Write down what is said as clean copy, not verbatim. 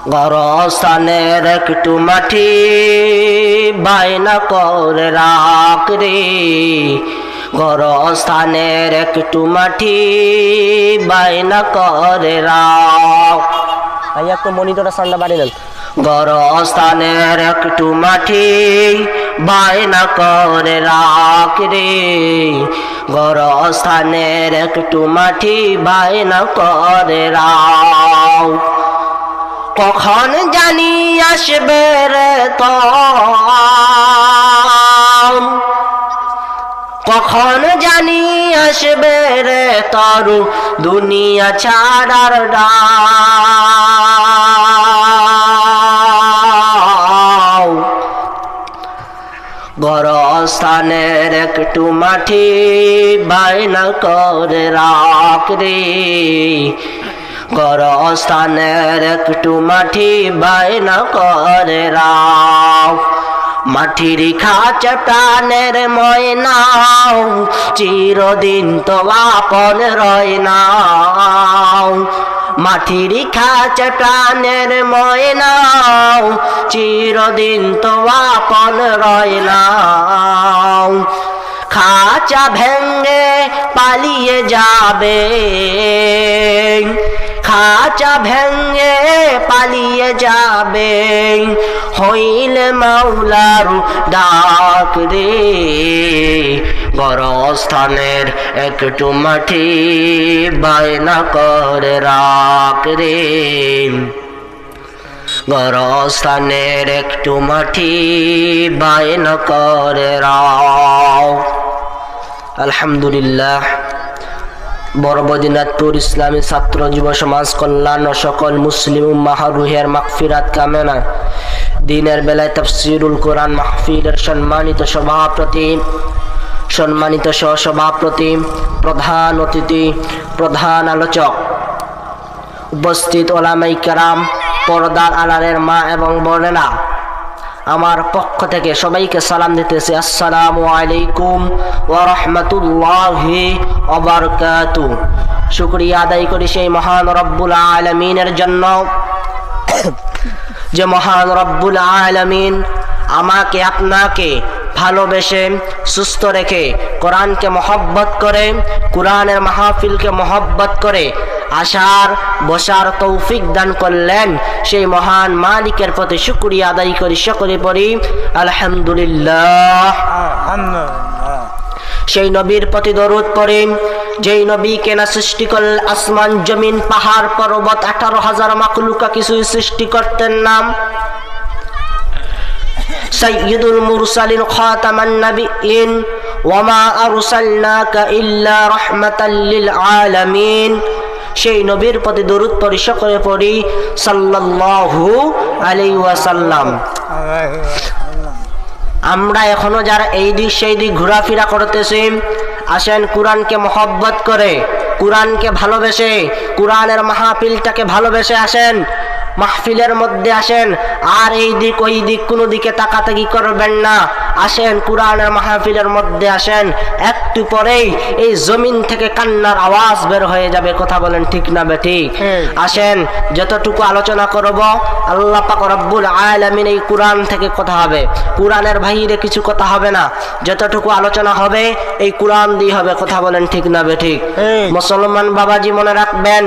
গরস্থানের একটু মাটি বায়না করে রাখ রে, গরস্থানের একটু মাটি বায়না করে রাখ। ভাইয়া একটু মনিটরের সাউন্ডটা বাড়িয়ে দেন। গরস্থানের একটু মাটি বায়না করে রাখ রে, গরস্থানের একটু মাটি বায়না করে রাখ। কখন জানি আসবে রে তোর, কখন জানি আসবে রে তোর দুনিয়া ছাড়ার ডাক। গরস্থানের একটু মাটি বায়না করে রাখ রে, গরস্থানের একটু মাটি বায়না করে রাখ। মাটির খাঁচা প্রাণের ময়না চিরদিন তো আপন রয় না, মাটির খাঁচা প্রাণের ময়না চিরদিন তো আপন রয় না। খাঁচা ভেঙ্গে পালিয়ে যাবে, খাঁচা ভেঙ্গে পালিয়ে যাবে, হইলে মাওলার ডাক রে, গরস্থানের একটু মাটি বায়না করে রাখ রে, গরস্থানের একটু মাটি বায়না করে রাখ। আলহামদুলিল্লাহ, বড়বদিনাথপুর ইসলামী ছাত্র যুব সমাজ কল্যাণ ও সকল মুসলিম উম্মাহর রুহের মাগফিরাত কামনা দিনের বেলায় তাফসীরুল কোরআন মাহফিলের সম্মানিত সভাপতি, সম্মানিত সহসভাপতি, প্রধান অতিথি, প্রধান আলোচক, উপস্থিত ওলামায়ে কেরাম, পর্দার আড়ালের মা এবং বোনেরা, আমার পক্ষ থেকে সবাইকে সালাম দিতেছি। আসসালামু আলাইকুম ওয়া রাহমাতুল্লাহি ওয়া বারাকাতুহু। শুকরিয়া আদায় করি সেই মহান রব্বুল আলামিনের জন্য, যে মহান রব্বুল আলামিন আমাকে আপনাকে ভালোবেসে সুস্থ রেখে কোরআনকে মহব্বত করে, কোরআনের মাহফিলকে মহব্বত করে আসার বসার তৌফিক দান করলেন। সেই মহান মালিকের প্রতি শুকরিয়া আদায় করি, সকলে পড়ি আলহামদুলিল্লাহ। সেই নবীর প্রতি দরুদ পড়ি যেই নবীকে না সৃষ্টি করলে আসমান জমিন পাহাড় পর্বত 18,000 মাখলুকা কিছুই সৃষ্টি করতেন না। সাইয়্যিদুল মুরসালিন খাতামান নাবিয়্যিন ওয়া মা আরসালনাকা ইল্লা রাহমাতাল লিল আলামিন। সেই নবীর প্রতি দরুদ পড়ি, সকলে পড়ি সাল্লাল্লাহু আলাইহি ওয়াসাল্লাম। আমরা এখনো যারা এই দিক সেই দিক ঘোরাফেরা করতেছি, আসেন কোরআনকে মহব্বত করে, কোরআনকে ভালোবেসে, কোরআনের মাহফিলটাকে ভালোবেসে আসেন, মাহফিলের মধ্যে আসেন, আর এই দিক ওই দিক কোনো দিকে তাকাতাকি করবেন না। আসেন কোরআনের মাহফিলের মধ্যে আসেন, একটু পরেই এই জমিন থেকে কান্নার আওয়াজ বের হয়ে যাবে। কথা বলেন ঠিক না বেঠিক? আসেন, যতটুকু আলোচনা করব আল্লাহ পাক রব্বুল আলামিন এই কোরআন থেকে কথা হবে, কোরআনের বাইরে কিছু কথা হবে না। যতটুকু আলোচনা হবে এই কোরআন দিয়ে হবে। কথা বলেন ঠিক না বেঠিক? মুসলমান বাবাজি মনে রাখবেন,